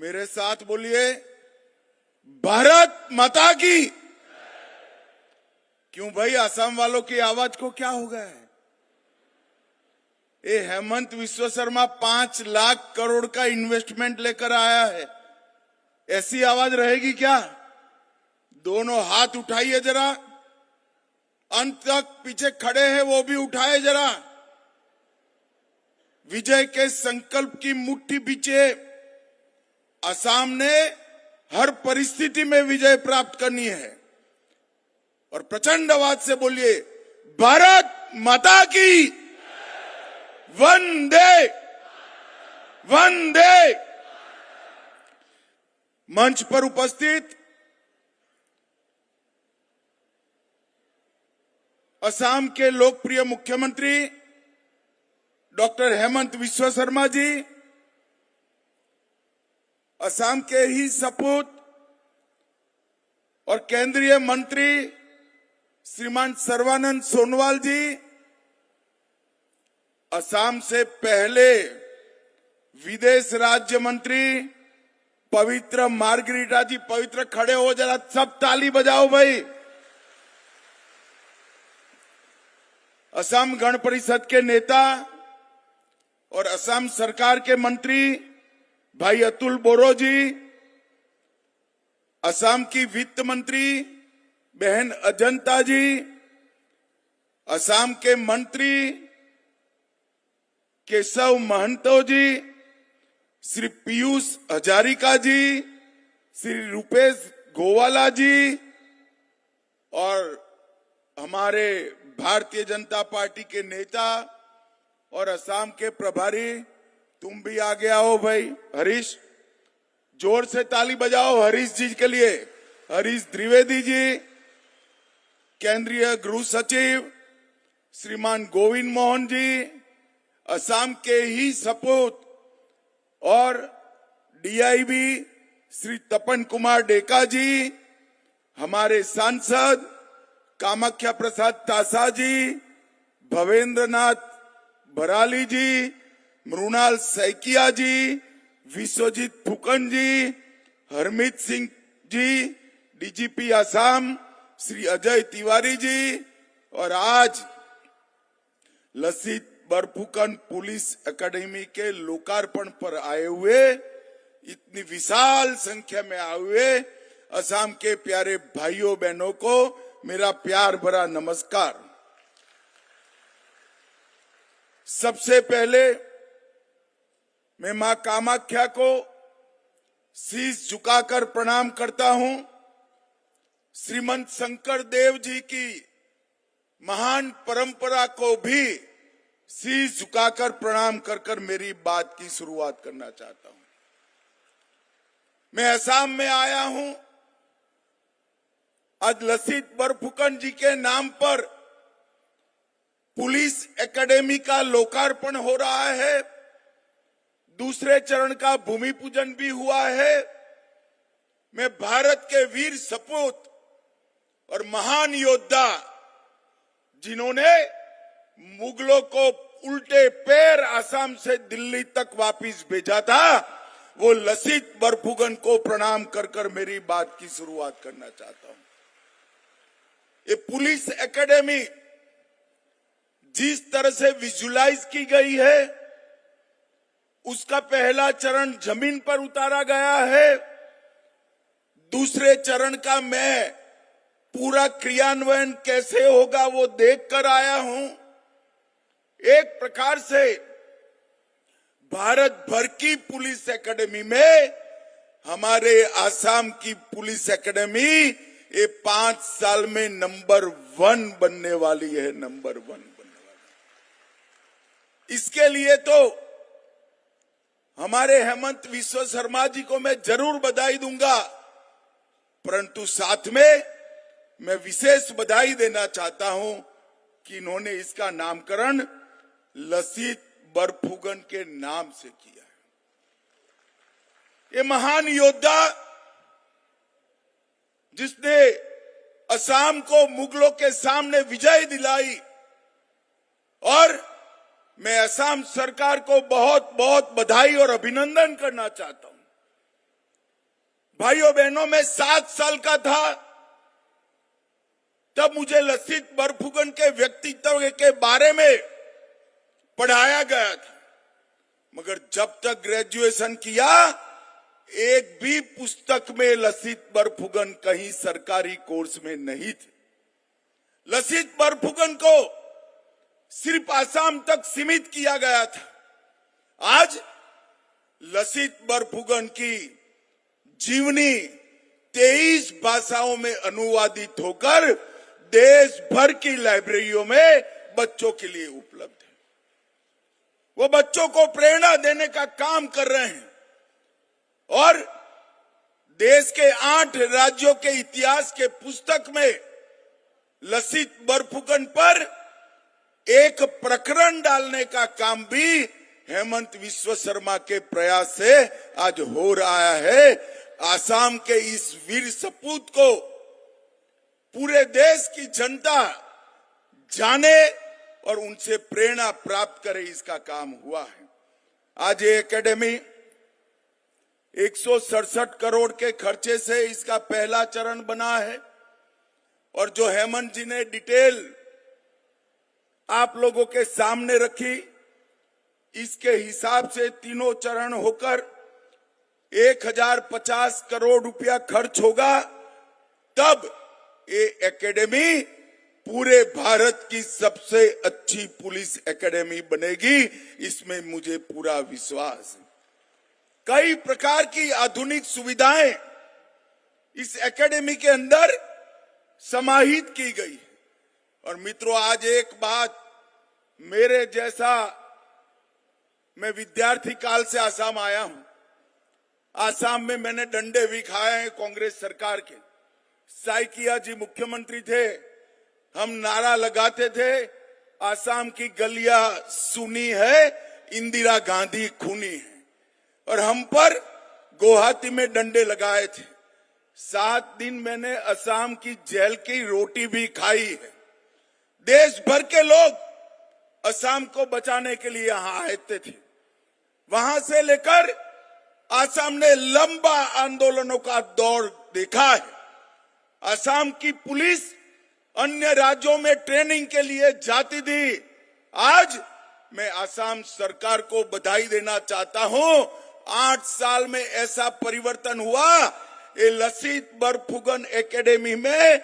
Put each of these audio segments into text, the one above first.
मेरे साथ बोलिए, भारत माता की। क्यों भाई, असम वालों की आवाज को क्या हो गया है? ये हेमंत विश्व शर्मा 5 लाख करोड़ का इन्वेस्टमेंट लेकर आया है, ऐसी आवाज रहेगी क्या? दोनों हाथ उठाइए जरा, अंत तक पीछे खड़े हैं वो भी उठाए जरा। विजय के संकल्प की मुट्ठी पीछे असम ने हर परिस्थिति में विजय प्राप्त करनी है। और प्रचंड आवाज से बोलिए, भारत माता की। वंदे वंदे। मंच पर उपस्थित असम के लोकप्रिय मुख्यमंत्री डॉक्टर हेमंत विश्व शर्मा जी, असम के ही सपूत और केंद्रीय मंत्री श्रीमान सर्बानंद सोनोवाल जी, असम से पहले विदेश राज्य मंत्री पवित्र मार्गरीटा जी, पवित्र खड़े हो जरा, सब ताली बजाओ भाई। असम गण परिषद के नेता और असम सरकार के मंत्री भाई अतुल बोरो जी, असम की वित्त मंत्री बहन अजंता जी, असम के मंत्री केशव महंतो जी, श्री पीयूष हजारिका जी, श्री रूपेश गोवाला जी और हमारे भारतीय जनता पार्टी के नेता और असम के प्रभारी, तुम भी आगे आओ भाई। हरीश, जोर से ताली बजाओ हरीश जी के लिए। हरीश द्विवेदी जी, केंद्रीय गृह सचिव श्रीमान गोविंद मोहन जी, असम के ही सपूत और डीआईबी श्री तपन कुमार डेका जी, हमारे सांसद कामाख्या प्रसाद तासा जी, भवेंद्रनाथ भराली जी, मृणाल सैकिया जी, विश्वजीत फुकन जी, हरमीत सिंह जी, डीजीपी असम श्री अजय तिवारी जी, और आज लसित बरफुकन पुलिस एकेडमी के लोकार्पण पर आए हुए, इतनी विशाल संख्या में आए हुए असम के प्यारे भाइयों बहनों को मेरा प्यार भरा नमस्कार। सबसे पहले मैं मां कामाख्या को शीश झुकाकर प्रणाम करता हूं। श्रीमंत शंकर देव जी की महान परंपरा को भी शीश झुकाकर प्रणाम कर मेरी बात की शुरुआत करना चाहता हूं। मैं असम में आया हूं, आज लसित बरफुकन जी के नाम पर पुलिस एकेडमी का लोकार्पण हो रहा है, दूसरे चरण का भूमि पूजन भी हुआ है। मैं भारत के वीर सपूत और महान योद्धा, जिन्होंने मुगलों को उल्टे पैर असम से दिल्ली तक वापिस भेजा था, वो लसित बरफुकन को प्रणाम कर मेरी बात की शुरुआत करना चाहता हूं। ये पुलिस एकेडमी जिस तरह से विजुलाइज की गई है, उसका पहला चरण जमीन पर उतारा गया है। दूसरे चरण का मैं पूरा क्रियान्वयन कैसे होगा वो देख कर आया हूं। एक प्रकार से भारत भर की पुलिस एकेडमी में हमारे आसाम की पुलिस एकेडमी ये 5 साल में नंबर 1 बनने वाली है, नंबर 1 बनने वाली। इसके लिए तो हमारे हेमंत विश्व शर्मा जी को मैं जरूर बधाई दूंगा, परंतु साथ में मैं विशेष बधाई देना चाहता हूं कि इन्होंने इसका नामकरण लसित बरफुकन के नाम से किया है। ये महान योद्धा, जिसने असम को मुगलों के सामने विजय दिलाई, और मैं असम सरकार को बहुत बहुत बधाई और अभिनंदन करना चाहता हूं। भाइयों बहनों, मैं 7 साल का था तब मुझे लसित बरफुकन के व्यक्तित्व के बारे में पढ़ाया गया था, मगर जब तक ग्रेजुएशन किया एक भी पुस्तक में लसित बरफुकन कहीं सरकारी कोर्स में नहीं थे। लसित बरफुकन को सिर्फ आसाम तक सीमित किया गया था। आज लसित बरफुकन की जीवनी 23 भाषाओं में अनुवादित होकर देश भर की लाइब्रेरियों में बच्चों के लिए उपलब्ध है। वो बच्चों को प्रेरणा देने का काम कर रहे हैं और देश के 8 राज्यों के इतिहास के पुस्तक में लसित बरफुकन पर एक प्रकरण डालने का काम भी हेमंत विश्व शर्मा के प्रयास से आज हो रहा है। आसाम के इस वीर सपूत को पूरे देश की जनता जाने और उनसे प्रेरणा प्राप्त करे, इसका काम हुआ है। आज ये एकेडमी 167 करोड़ के खर्चे से इसका पहला चरण बना है और जो हेमंत जी ने डिटेल आप लोगों के सामने रखी, इसके हिसाब से तीनों चरण होकर 1050 करोड़ रुपया खर्च होगा, तब ये एकेडमी पूरे भारत की सबसे अच्छी पुलिस एकेडमी बनेगी, इसमें मुझे पूरा विश्वास है। कई प्रकार की आधुनिक सुविधाएं इस एकेडमी के अंदर समाहित की गई। और मित्रों, आज एक बात मेरे जैसा, मैं विद्यार्थी काल से आसाम आया हूं। आसाम में मैंने डंडे भी खाए हैं कांग्रेस सरकार के। साइकिया जी मुख्यमंत्री थे, हम नारा लगाते थे, आसाम की गलियां सुनी है, इंदिरा गांधी खूनी है, और हम पर गुवाहाटी में डंडे लगाए थे। 7 दिन मैंने असम की जेल की रोटी भी खाई है। देश भर के लोग असम को बचाने के लिए यहां आए थे। वहां से लेकर असम ने लंबा आंदोलनों का दौर देखा है। असम की पुलिस अन्य राज्यों में ट्रेनिंग के लिए जाती थी। आज मैं असम सरकार को बधाई देना चाहता हूं, 8 साल में ऐसा परिवर्तन हुआ। ये लसित बरफुकन एकेडमी में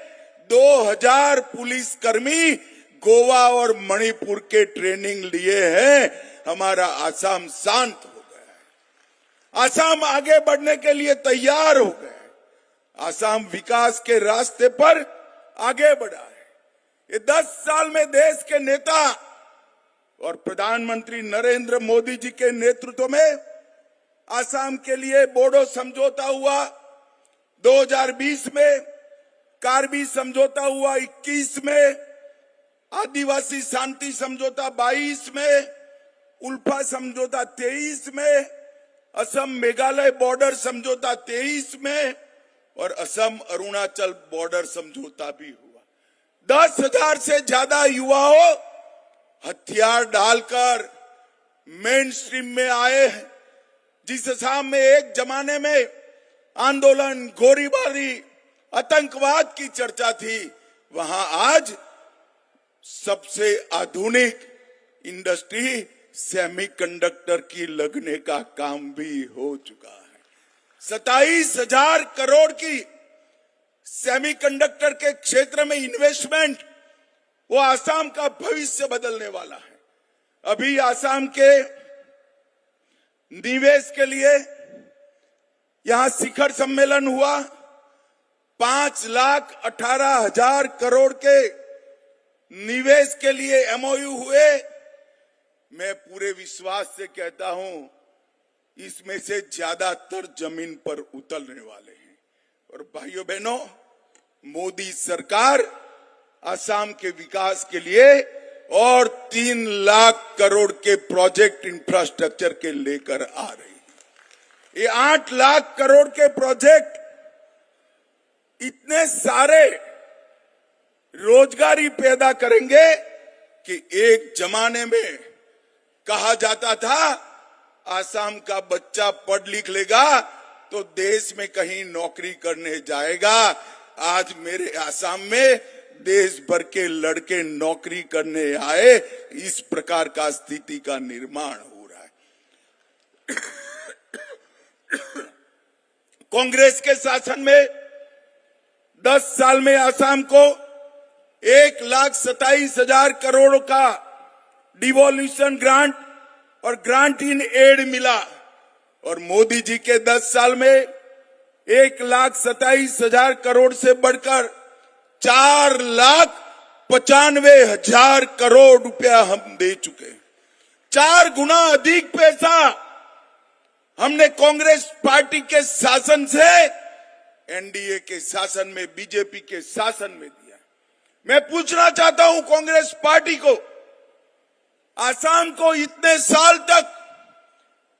2000 पुलिस कर्मी गोवा और मणिपुर के ट्रेनिंग लिए हैं। हमारा असम शांत हो गया है, असम आगे बढ़ने के लिए तैयार हो गया है, असम विकास के रास्ते पर आगे बढ़ा है। ये 10 साल में देश के नेता और प्रधानमंत्री नरेंद्र मोदी जी के नेतृत्व में असम के लिए बोडो समझौता हुआ, 2020 में कार्बी समझौता हुआ, 21 में आदिवासी शांति समझौता, 22 में उल्फा समझौता, 23 में असम मेघालय बॉर्डर समझौता, 23 में और असम अरुणाचल बॉर्डर समझौता भी हुआ। 10,000 से ज्यादा युवाओं हथियार डालकर मेन स्ट्रीम में आए हैं। जिस असम में एक जमाने में आंदोलन, गोलीबारी, आतंकवाद की चर्चा थी, वहां आज सबसे आधुनिक इंडस्ट्री सेमीकंडक्टर की लगने का काम भी हो चुका है। 27,000 करोड़ की सेमीकंडक्टर के क्षेत्र में इन्वेस्टमेंट, वो आसाम का भविष्य बदलने वाला है। अभी आसाम के निवेश के लिए यहां शिखर सम्मेलन हुआ, 5,18,000 करोड़ के निवेश के लिए एमओयू हुए। मैं पूरे विश्वास से कहता हूं, इसमें से ज्यादातर जमीन पर उतरने वाले हैं। और भाइयों बहनों, मोदी सरकार असम के विकास के लिए और 3 लाख करोड़ के प्रोजेक्ट इंफ्रास्ट्रक्चर के लेकर आ रही है। ये 8 लाख करोड़ के प्रोजेक्ट इतने सारे रोजगारी पैदा करेंगे कि एक जमाने में कहा जाता था, आसाम का बच्चा पढ़ लिख लेगा तो देश में कहीं नौकरी करने जाएगा। आज मेरे आसाम में देश भर के लड़के नौकरी करने आए, इस प्रकार का स्थिति का निर्माण हो रहा है। कांग्रेस के शासन में 10 साल में आसाम को 1,27,000 करोड़ का डिवोल्यूशन ग्रांट और ग्रांट इन एड मिला, और मोदी जी के 10 साल में 1,27,000 करोड़ से बढ़कर 4,95,000 करोड़ रुपया हम दे चुके। 4 गुना अधिक पैसा हमने कांग्रेस पार्टी के शासन से एनडीए के शासन में, बीजेपी के शासन में दिया। मैं पूछना चाहता हूं कांग्रेस पार्टी को, आसाम को इतने साल तक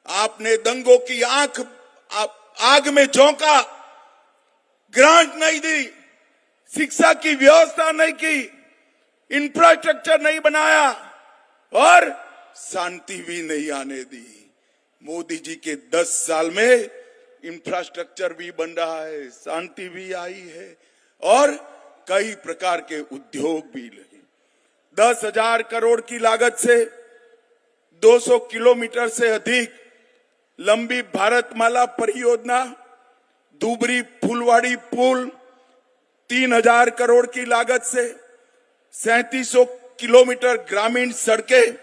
आपने दंगों की आग में झोंका, ग्रांट नहीं दी, शिक्षा की व्यवस्था नहीं की, इंफ्रास्ट्रक्चर नहीं बनाया और शांति भी नहीं आने दी। मोदी जी के 10 साल में इंफ्रास्ट्रक्चर भी बन रहा है, शांति भी आई है और कई प्रकार के उद्योग भी लगे। 10,000 करोड़ की लागत से 200 किलोमीटर से अधिक लंबी भारतमाला परियोजना, धुबरी फुलवाड़ी पुल 3,000 करोड़ की लागत से 3700 किलोमीटर ग्रामीण सड़कें,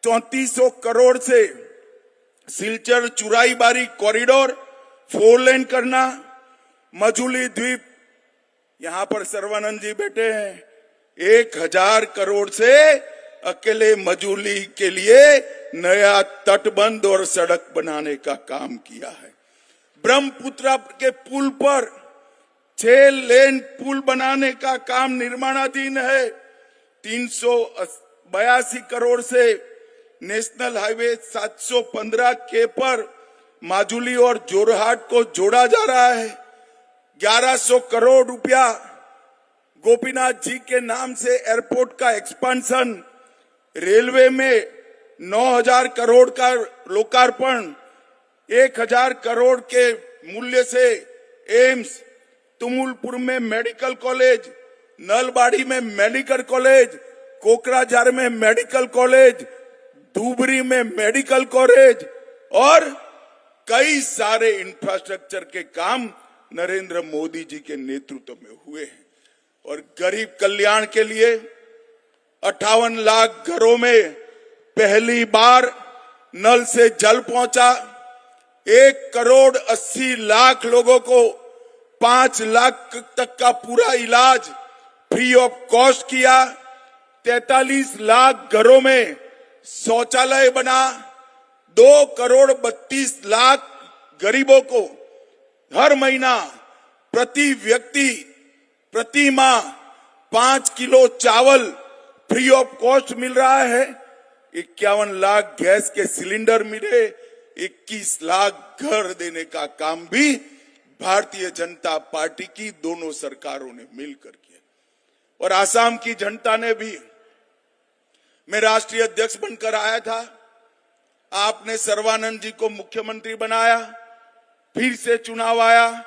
3400 करोड़ से सिलचर चुराईबारी कॉरिडोर 4 लेन करना, मजूली द्वीप, यहां पर सर्वानंद जी बैठे हैं, 1,000 करोड़ से अकेले मजूली के लिए नया तटबंध और सड़क बनाने का काम किया है। ब्रह्मपुत्र के पुल पर 6 लेन पुल बनाने का काम निर्माणाधीन है। 382 करोड़ से नेशनल हाईवे 715 के पर माजुली और जोरहाट को जोड़ा जा रहा है। 1100 करोड़ रुपया गोपीनाथ जी के नाम से एयरपोर्ट का एक्सपेंशन, रेलवे में 9,000 करोड़ का लोकार्पण, 1,000 करोड़ के मूल्य से एम्स, तुमुलपुर में मेडिकल कॉलेज, नलबाड़ी में मेडिकल कॉलेज, कोकराझार में मेडिकल कॉलेज, धुबरी में मेडिकल कॉलेज और कई सारे इंफ्रास्ट्रक्चर के काम नरेंद्र मोदी जी के नेतृत्व में हुए हैं। और गरीब कल्याण के लिए 58 लाख घरों में पहली बार नल से जल पहुंचा। 1,80,00,000 लोगों को 5 लाख तक का पूरा इलाज फ्री ऑफ कॉस्ट किया। 43 लाख घरों में शौचालय बना। 2,32,00,000 गरीबों को हर महीना प्रति व्यक्ति प्रति माह 5 किलो चावल फ्री ऑफ कॉस्ट मिल रहा है। 51 लाख गैस के सिलेंडर मिले। 21 लाख घर देने का काम भी भारतीय जनता पार्टी की दोनों सरकारों ने मिलकर किया। और आसाम की जनता ने भी, मैं राष्ट्रीय अध्यक्ष बनकर आया था, आपने सर्वानंद जी को मुख्यमंत्री बनाया, फिर से चुनाव आया,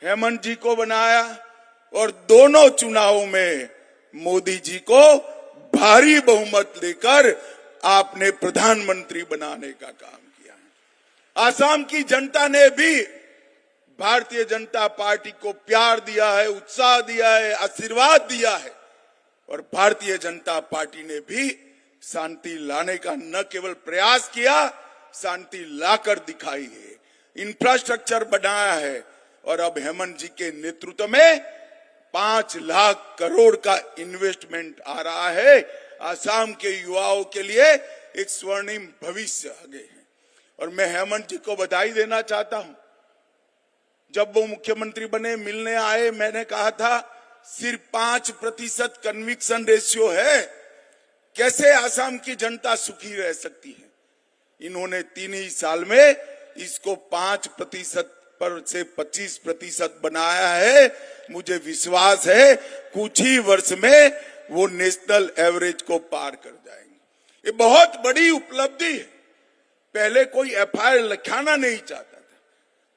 हेमंत जी को बनाया और दोनों चुनावों में मोदी जी को भारी बहुमत लेकर आपने प्रधानमंत्री बनाने का काम किया है। आसाम की जनता ने भी भारतीय जनता पार्टी को प्यार दिया है, उत्साह दिया है, आशीर्वाद दिया है और भारतीय जनता पार्टी ने भी शांति लाने का न केवल प्रयास किया, शांति लाकर दिखाई है। इंफ्रास्ट्रक्चर बनाया है और अब हेमंत जी के नेतृत्व में 5 लाख करोड़ का इन्वेस्टमेंट आ रहा है। आसाम के युवाओं के लिए एक स्वर्णिम भविष्य आगे है। और मैं हेमंत जी को बधाई देना चाहता हूं। जब वो मुख्यमंत्री बने, मिलने आए, मैंने कहा था सिर्फ 5% कन्विक्शन रेशियो है, कैसे आसाम की जनता सुखी रह सकती है। इन्होंने 3 ही साल में इसको 5% पर से 25% बनाया है। मुझे विश्वास है कुछ ही वर्ष में वो नेशनल एवरेज को पार कर जाएंगे। ये बहुत बड़ी उपलब्धि है। पहले कोई एफआईआर लिखाना नहीं चाहता था,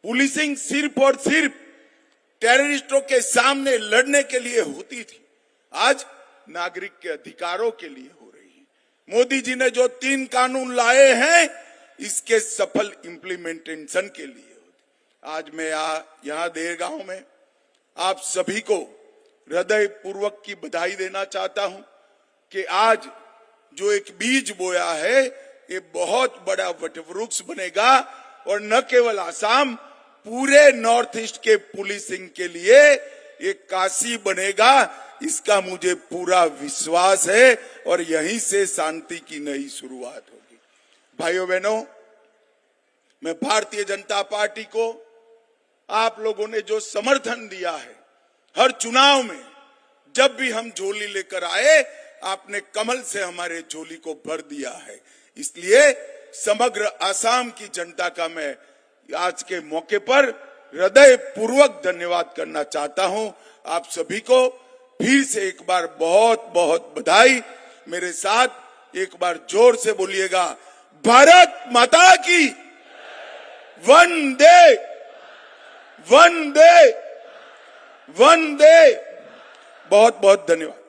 पुलिसिंग सिर्फ और सिर्फ टेररिस्टों के सामने लड़ने के लिए होती थी, आज नागरिक के अधिकारों के लिए हो रही है। मोदी जी ने जो 3 कानून लाए हैं, इसके सफल इंप्लीमेंटेशन के लिए आज मैं यहां देरगांव में आप सभी को हृदय पूर्वक की बधाई देना चाहता हूं कि आज जो एक बीज बोया है, ये बहुत बड़ा वटवृक्ष बनेगा और न केवल आसाम, पूरे नॉर्थ ईस्ट के पुलिसिंग के लिए एक काशी बनेगा। इसका मुझे पूरा विश्वास है और यहीं से शांति की नई शुरुआत होगी। भाइयों बहनों, मैं भारतीय जनता पार्टी को आप लोगों ने जो समर्थन दिया है, हर चुनाव में जब भी हम झोली लेकर आए, आपने कमल से हमारे झोली को भर दिया है। इसलिए समग्र आसाम की जनता का मैं आज के मौके पर हृदय पूर्वक धन्यवाद करना चाहता हूं। आप सभी को फिर से एक बार बहुत बहुत बधाई। मेरे साथ एक बार जोर से बोलिएगा, भारत माता की वंदे वंदे वंदे। बहुत बहुत धन्यवाद।